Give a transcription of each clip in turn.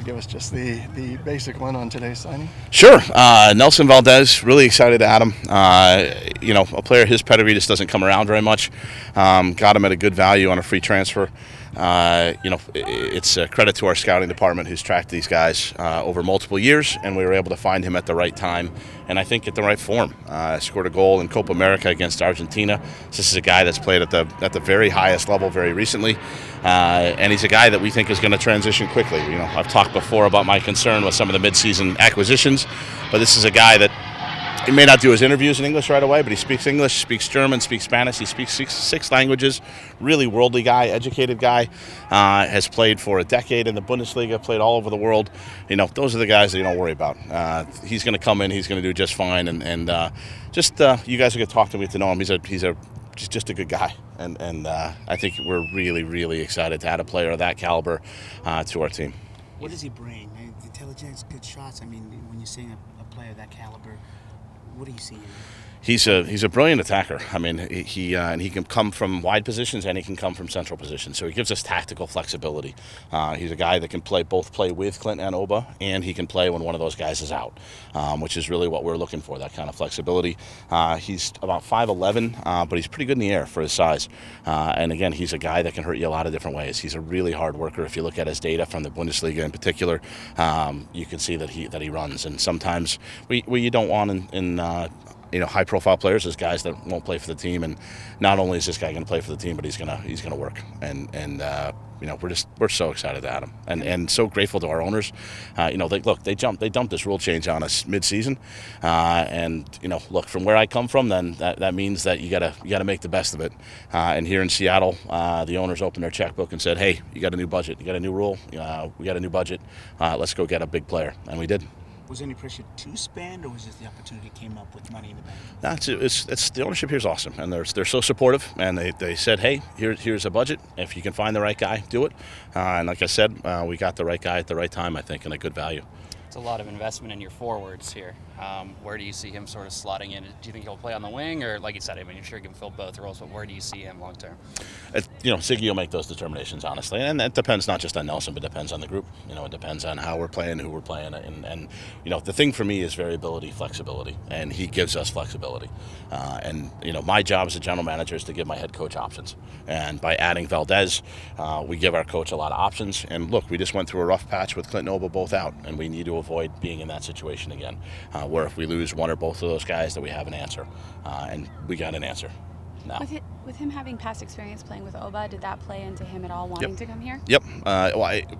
give us just the basic one on today's signing? Sure. Nelson Valdez, really excited to add him. A player his pedigree just doesn't come around very much. Got him at a good value on a free transfer. It's a credit to our scouting department who's tracked these guys over multiple years, and we were able to find him at the right time and I think at the right form. Scored a goal in Copa America against Argentina. So this is a guy that's played at the very highest level very recently, and he's a guy that we think is going to transition quickly. I've talked before about my concern with some of the midseason acquisitions, but this is a guy that he may not do his interviews in English right away, but he speaks English, speaks German, speaks Spanish. He speaks six languages. Really worldly guy, educated guy. Has played for a decade in the Bundesliga, played all over the world. Those are the guys that you don't worry about. He's going to come in. He's going to do just fine. And you guys are going to talk to him, get to know him. He's just a good guy. And I think we're really, really excited to add a player of that caliber to our team. What does he bring? Intelligence, good shots. I mean, when you're seeing a player of that caliber, what do you see in him? He's a brilliant attacker. I mean, he can come from wide positions and he can come from central positions. So he gives us tactical flexibility. He's a guy that can play with Clint and Oba, and he can play when one of those guys is out, which is really what we're looking for, that kind of flexibility. He's about 5'11", but he's pretty good in the air for his size. And again, he's a guy that can hurt you a lot of different ways. He's a really hard worker. If you look at his data from the Bundesliga in particular, you can see that he runs. And sometimes you don't want in high-profile players is guys that won't play for the team, and not only is this guy going to play for the team, but he's gonna work. And we're so excited to add him, and so grateful to our owners. They dumped this rule change on us mid-season, and look, from where I come from, then that means that you gotta make the best of it. And here in Seattle, the owners opened their checkbook and said, "Hey, you got a new budget, you got a new rule, we got a new budget. Let's go get a big player," and we did. Was there any pressure to spend, or was just the opportunity came up with money in the bank? It's the ownership here is awesome, and they're so supportive. And they said, hey, here's a budget. If you can find the right guy, do it. And like I said, we got the right guy at the right time, I think, and a good value. It's a lot of investment in your forwards here. Where do you see him sort of slotting in? Do you think he'll play on the wing, or like you said, I mean, you're sure he can fill both roles, but where do you see him long term? Siggy will make those determinations, honestly, and it depends not just on Nelson, but depends on the group. It depends on how we're playing, who we're playing, and the thing for me is variability, flexibility, and he gives us flexibility. My job as a general manager is to give my head coach options, and by adding Valdez, we give our coach a lot of options. And look, we just went through a rough patch with Clint and Oba both out, and we need to avoid being in that situation again, where if we lose one or both of those guys, that we have an answer, and we got an answer now. With him having past experience playing with Oba, did that play into him at all wanting to come here? Yep.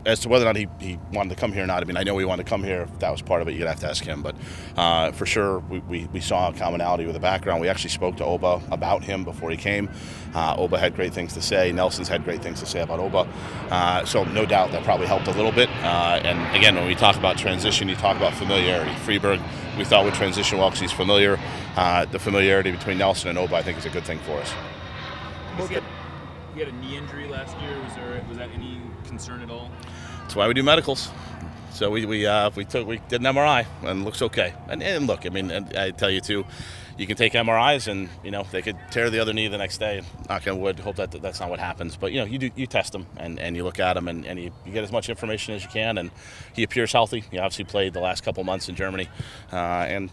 As to whether or not he wanted to come here or not, I mean, I know he wanted to come here. If that was part of it, you'd have to ask him. But for sure, we saw a commonality with the background. We actually spoke to Oba about him before he came. Oba had great things to say. Nelson's had great things to say about Oba. So no doubt that probably helped a little bit. And again, when we talk about transition, you talk about familiarity. Freeberg, we thought would transition well because he's familiar. The familiarity between Nelson and Oba, I think, is a good thing for us. He had a knee injury last year. Was that any concern at all? That's why we do medicals. So we did an MRI and it looks okay. And look, I mean, and I tell you too, you can take MRIs and they could tear the other knee the next day. Knock on wood. Hope that's not what happens. But you test them and you look at him and you get as much information as you can. And he appears healthy. He obviously played the last couple months in Germany, and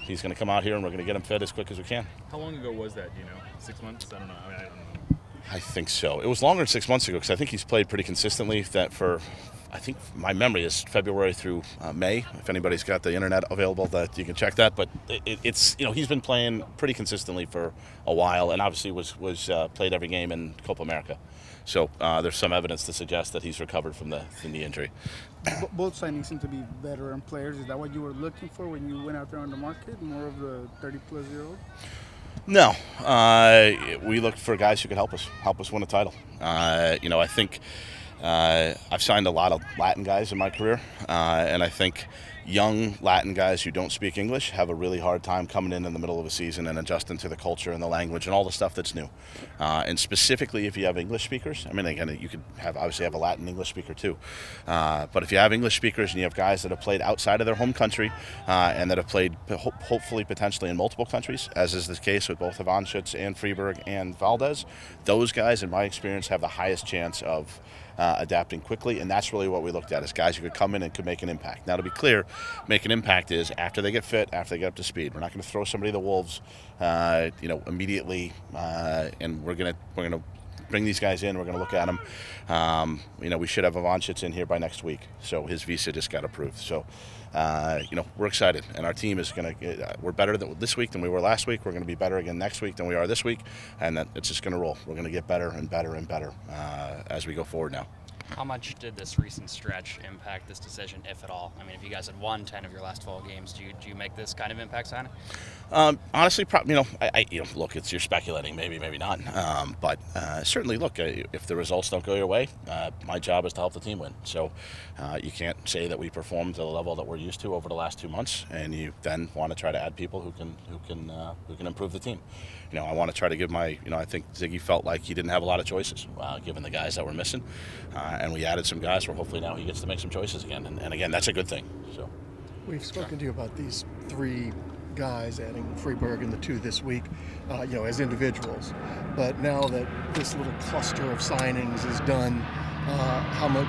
he's going to come out here and we're going to get him fit as quick as we can. How long ago was that? 6 months? I don't know. I don't know. I think so. It was longer than 6 months ago because I think he's played pretty consistently. I think my memory is February through May. If anybody's got the internet available, that you can check that. But it's he's been playing pretty consistently for a while, and obviously was played every game in Copa America. So there's some evidence to suggest that he's recovered from the knee injury. Both signings seem to be veteran players. Is that what you were looking for when you went out there on the market? More of the 30-plus-year-old? No, we looked for guys who could help us win a title. I think I've signed a lot of Latin guys in my career, and I think young Latin guys who don't speak English have a really hard time coming in the middle of a season and adjusting to the culture and the language and all the stuff that's new. And specifically, if you have English speakers, I mean, again, you could obviously have a Latin English speaker too. But if you have English speakers and you have guys that have played outside of their home country and that have played hopefully potentially in multiple countries, as is the case with both Ivanschitz and Freeberg and Valdez, those guys, in my experience, have the highest chance of adapting quickly, and that's really what we looked at, is guys who could come in and could make an impact. Now, to be clear, make an impact is after they get fit, after they get up to speed. We're not going to throw somebody to the wolves, immediately, and we're going to bring these guys in. We're going to look at them. We should have Ivanchitz in here by next week, so his visa just got approved. So, we're excited, and our team is going to. We're better this week than we were last week. We're going to be better again next week than we are this week, and it's just going to roll. We're going to get better and better and better as we go forward now. How much did this recent stretch impact this decision, if at all? I mean, if you guys had won 10 of your last 12 games, do you make this kind of impact signing? Honestly, look, you're speculating, maybe not. But certainly, look, if the results don't go your way, my job is to help the team win. So you can't say that we performed to the level that we're used to over the last 2 months, and you then want to try to add people who can improve the team. I want to try to give I think Ziggy felt like he didn't have a lot of choices, given the guys that were missing, and we added some guys where hopefully now he gets to make some choices again, and again, that's a good thing. So We've spoken to you about these 3 guys, adding Freeberg and the 2 this week, as individuals. But now that this little cluster of signings is done, how much,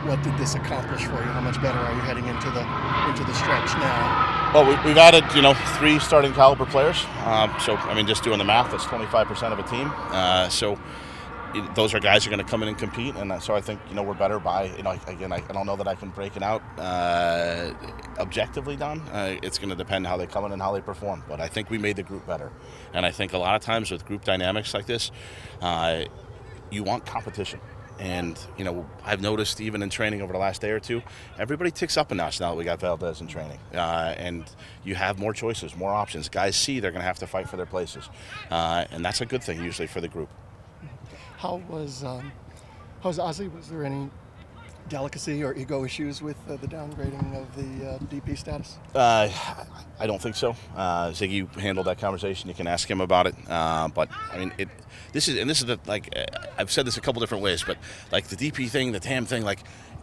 what did this accomplish for you? How much better are you heading into the stretch now? Well, we've added, 3 starting caliber players. So, just doing the math, that's 25% of a team. So those are guys who are going to come in and compete. And so I think, we're better by, again, I don't know that I can break it out objectively, Don. It's going to depend how they come in and how they perform. But I think we made the group better. And I think a lot of times with group dynamics like this, you want competition. And, I've noticed even in training over the last day or 2, everybody ticks up a notch now that we got Valdez in training. And you have more choices, more options. Guys see they're going to have to fight for their places. And that's a good thing usually for the group. How's Ozzy? Was there any delicacy or ego issues with the downgrading of the DP status? I don't think so. Ziggy handled that conversation. You can ask him about it. But this is I've said this a couple different ways, but like the DP thing, the TAM thing,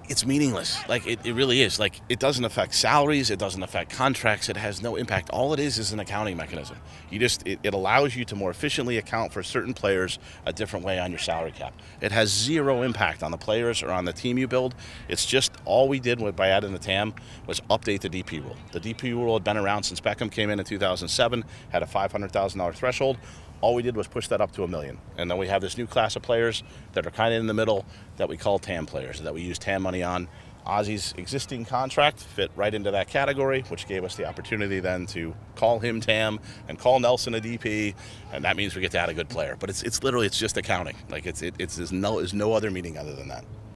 it's meaningless. It really is. It doesn't affect salaries. It doesn't affect contracts. It has no impact. All it is an accounting mechanism. It allows you to more efficiently account for certain players a different way on your salary cap. It has zero impact on the players or on the team you build. It's just all we did by adding the TAM was update the DP rule. The DP rule had been around since Beckham came in 2007, had a $500,000 threshold. All we did was push that up to $1 million. And then we have this new class of players that are kind of in the middle that we call TAM players, that we use TAM money on. Ozzy's existing contract fit right into that category, which gave us the opportunity then to call him TAM and call Nelson a DP, and that means we get to add a good player. But it's literally just accounting. There's no other meaning other than that.